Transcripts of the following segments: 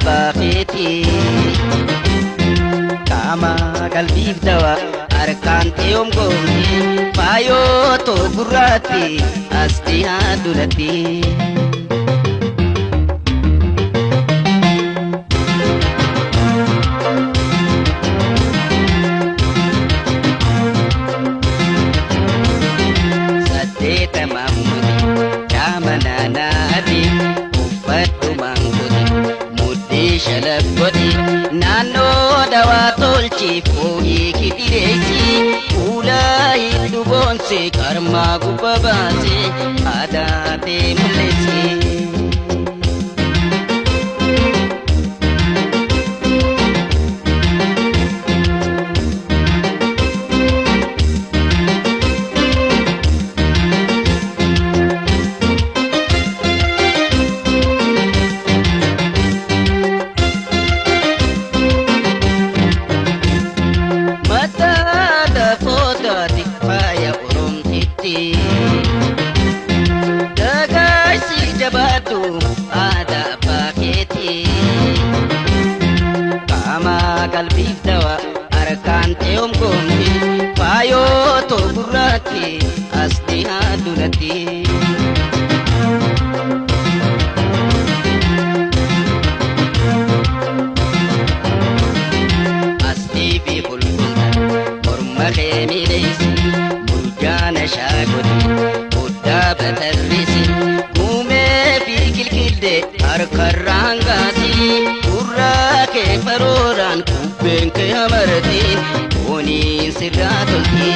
bakiti kama kalbif dawa arkan teom gomti payo to gurati asti hadulati Nano dawa tolchi fogi kitiresi ulai dubonse karma gubabase adate mulesi Dagai si jabatu ada paketi kama kalbif dawa arkan teom gomti payo to burati asti hadulati asti bi bulbulta morma khemilesi murjana shagoti Batarisi kume pikil kilde arkarangasi urra ke paroran kuben ke amarti oni siratulti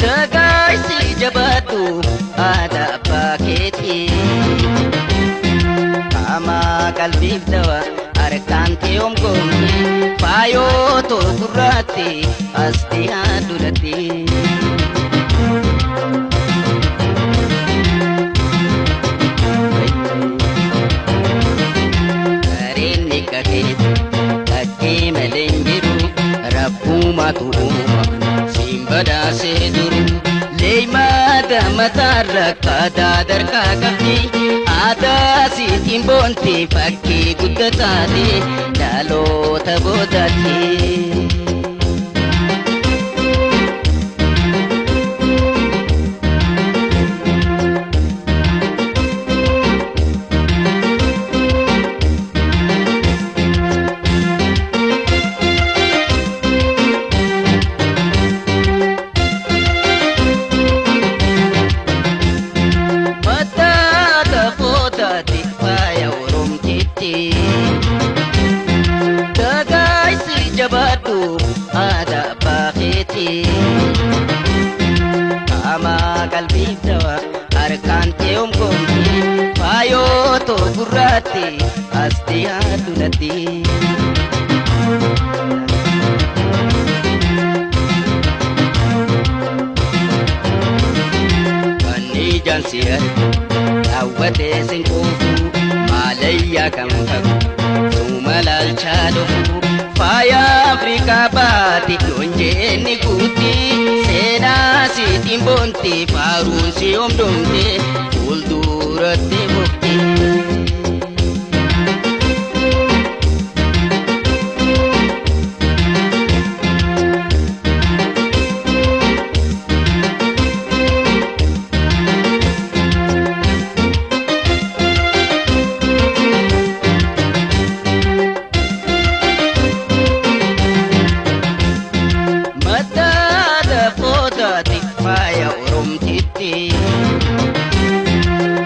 Dagai si jabatu ada paketi kama kalbif dawa arkan teom gomti payo to gurati asti hadulati karini kakit kaki melenjiru Rabuma tuuma simbada seduru leimada matarra kada darka kafti ada si timbonti fakki guddatati dalo tabodati Dagai si jabatu ada paketi kama kalbif dawa arkan teom gomti payo to gurati asti hadulati Kani jansiar awate singkufu malaya kampagu sumalal chalufu faya Afrika bati donje ni kuti sena si timbonti farun si omdomte uldurate mukti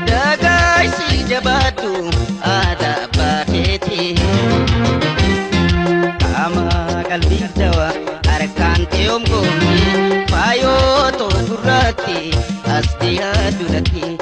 Dagai si jabatu ada paketi kama kalbif dawa arkan teom gomti payo to gurati asti hadulati